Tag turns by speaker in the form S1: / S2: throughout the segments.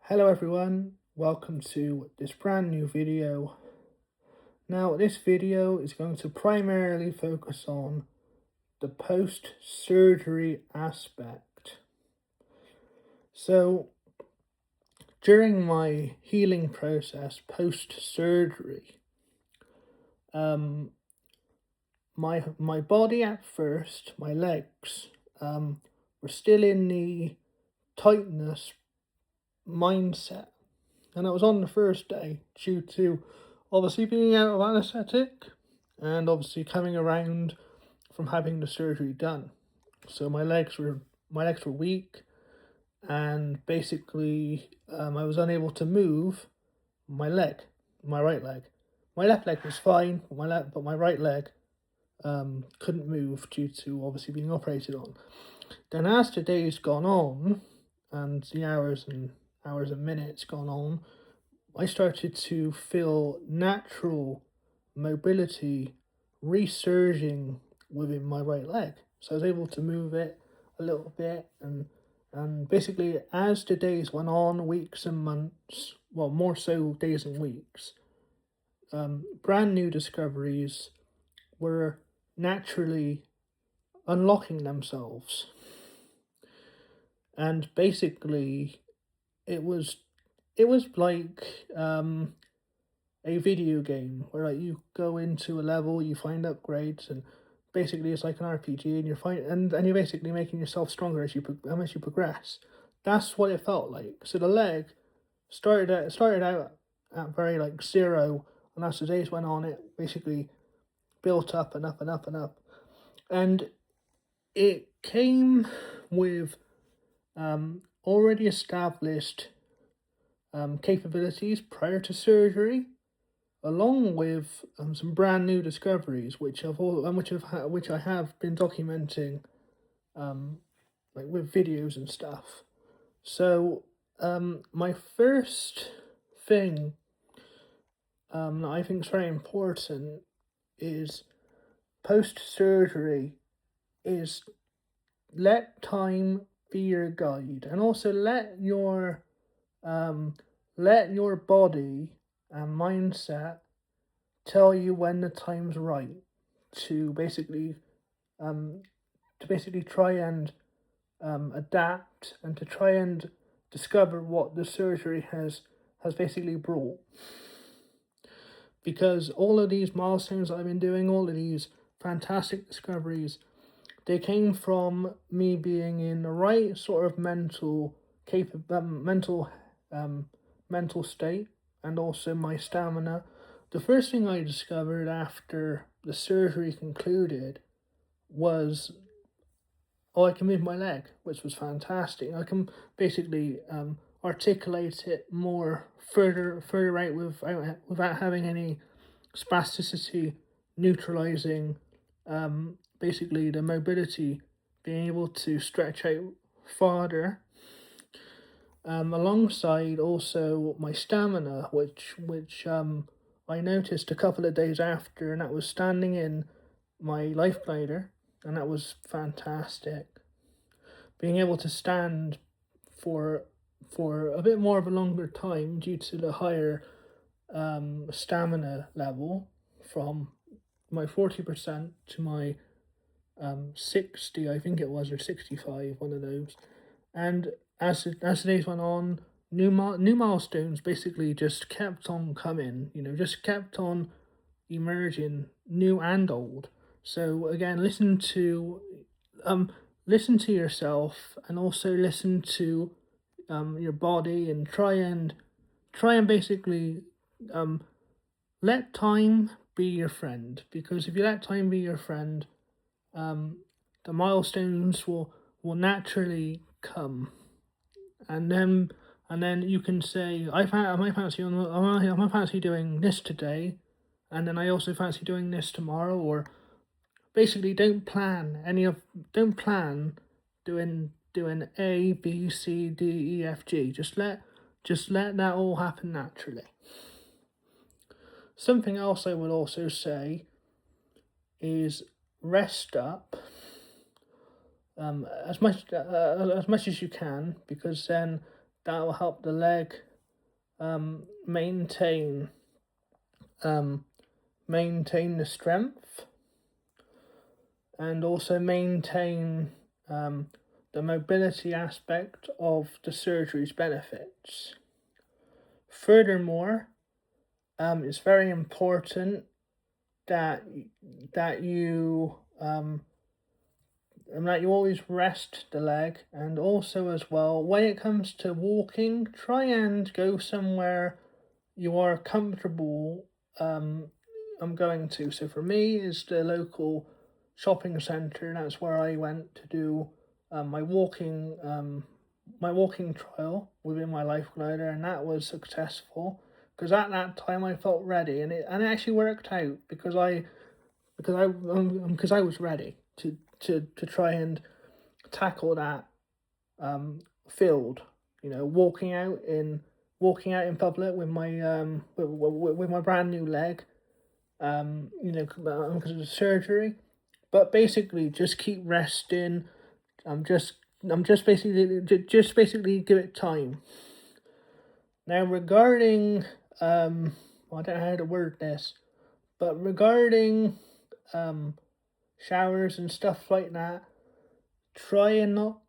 S1: Hello everyone, welcome to this brand new video. Now this video is going to primarily focus on the post-surgery aspect. So during my healing process post-surgery, my body at first, my legs, were still in the tightness mindset. And it was on the first day due to obviously being out of anaesthetic and obviously coming around from having the surgery done. So my legs were weak, and basically I was unable to move my right leg. My left leg was fine, but my right leg couldn't move due to obviously being operated on. Then as the days gone on and the hours and minutes gone on, I started to feel natural mobility resurging within my right leg. So I was able to move it a little bit, and basically as the days went on, weeks and months, well, more so days and weeks, brand new discoveries were naturally unlocking themselves. And basically it was like a video game where like you go into a level, you find upgrades, and basically it's like an RPG, and you're basically making yourself stronger as you progress. That's what it felt like. So the leg started out at very like zero, and as the days went on, it basically built up and up and up and up, and it came with already established capabilities prior to surgery, along with some brand new discoveries, which I have been documenting, like with videos and stuff. So, my first thing that I think is very important is post surgery is let time be your guide, and also let your body and mindset tell you when the time's right to basically try and adapt, and to try and discover what the surgery has basically brought. Because all of these milestones I've been doing, all of these fantastic discoveries, they came from me being in the right sort of mental state, and also my stamina. The first thing I discovered after the surgery concluded was, I can move my leg, which was fantastic. I can basically articulate it more further out without having any spasticity, neutralizing basically the mobility, being able to stretch out farther, alongside also my stamina, which I noticed a couple of days after, and that was standing in my life glider, and that was fantastic. Being able to stand for a bit more of a longer time due to the higher stamina level, from my 40% to my 60, I think it was, or 65, one of those. And as the days went on, new milestones basically just kept on coming, just kept on emerging, new and old. So again, listen to yourself, and also listen to your body, and try and basically let time be your friend. Because if you let time be your friend, the milestones will naturally come, and then you can say, I fancy doing this today, and then I also fancy doing this tomorrow. Or basically don't plan doing A, B, C, D, E, F, G. Just let that all happen naturally. Something else I would also say is rest up as much as you can, because then that will help the leg maintain maintain the strength, and also maintain the mobility aspect of the surgery's benefits. Furthermore, it's very important that that you and that you always rest the leg, and also as well, when it comes to walking, try and go somewhere you are comfortable going to. So for me, is the local shopping centre, and that's where I went to do my walking trial within my life glider, and that was successful because at that time I felt ready, and it actually worked out because I was ready to try and tackle that field. You know, walking out in public with my with my brand new leg. You know, because of the surgery, but basically just keep resting. I'm just basically give it time. Now regarding I don't know how to word this, but regarding showers and stuff like that, try not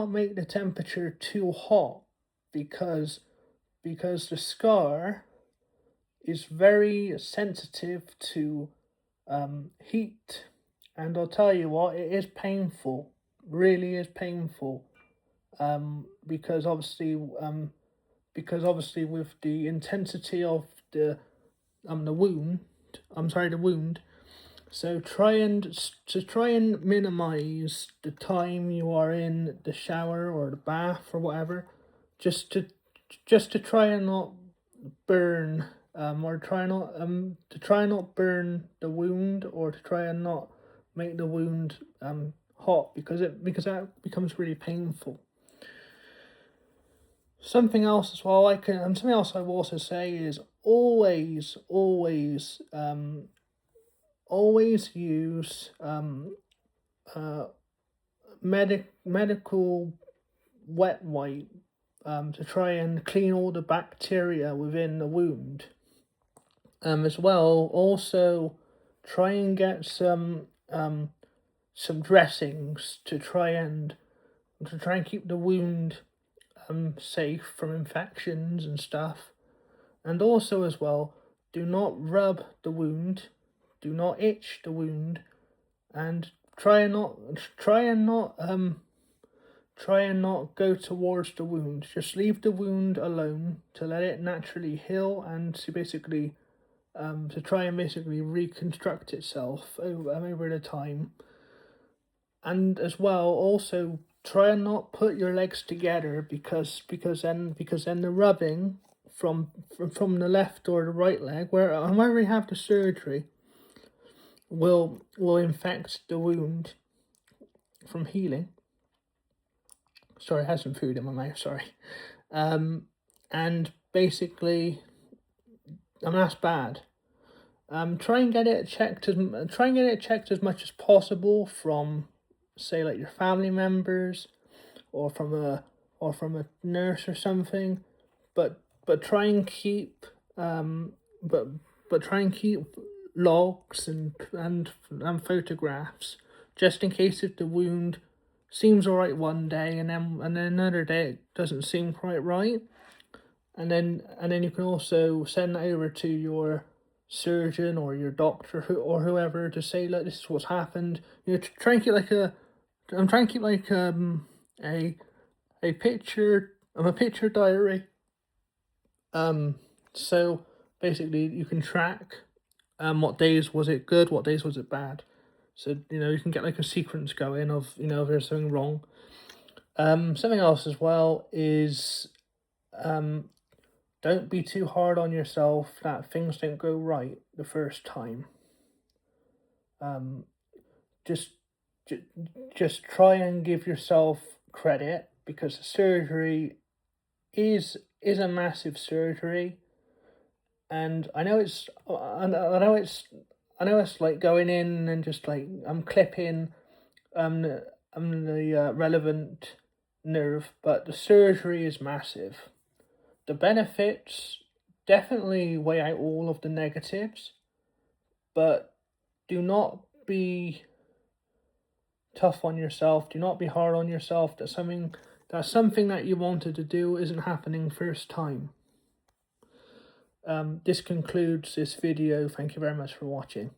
S1: make the temperature too hot, because the scar is very sensitive to heat, and I'll tell you what, it is painful, really is painful, because obviously with the intensity of the wound, the wound. So try and minimize the time you are in the shower or the bath or whatever, just to try and not burn or try not burn the wound, or to try and not make the wound hot, because that becomes really painful. Something else as well something else I will also say is always use medical wet wipe to try and clean all the bacteria within the wound. As well, also try and get some dressings to try and keep the wound safe from infections and stuff. And also as well, do not rub the wound, do not itch the wound, and try and not go towards the wound. Just leave the wound alone to let it naturally heal, and to basically to try and basically reconstruct itself over the time. And as well, also try and not put your legs together, because then the rubbing from the left or the right leg, wherever you have the surgery, will infect the wound from healing. Sorry, I had some food in my mouth. Sorry, and basically, that's bad. Try and get it checked as much as possible from, say, like your family members, or from a nurse or something, but try and keep try and keep logs and photographs, just in case if the wound seems alright one day, and then another day it doesn't seem quite right, and then you can also send that over to your surgeon or your doctor or whoever to say, look, this is what's happened. You know, to try and keep I'm trying to keep a picture diary. So basically you can track what days was it good, what days was it bad. So, you know, you can get like a sequence going of, you know, if there's something wrong. Something else as well is don't be too hard on yourself that things don't go right the first time. Just try and give yourself credit, because the surgery is a massive surgery, and I know it's like going in and just like I'm clipping the relevant nerve, but the surgery is massive. The benefits definitely weigh out all of the negatives, but do not be tough on yourself. Do not be hard on yourself that something that you wanted to do isn't happening first time. This concludes this video. Thank you very much for watching.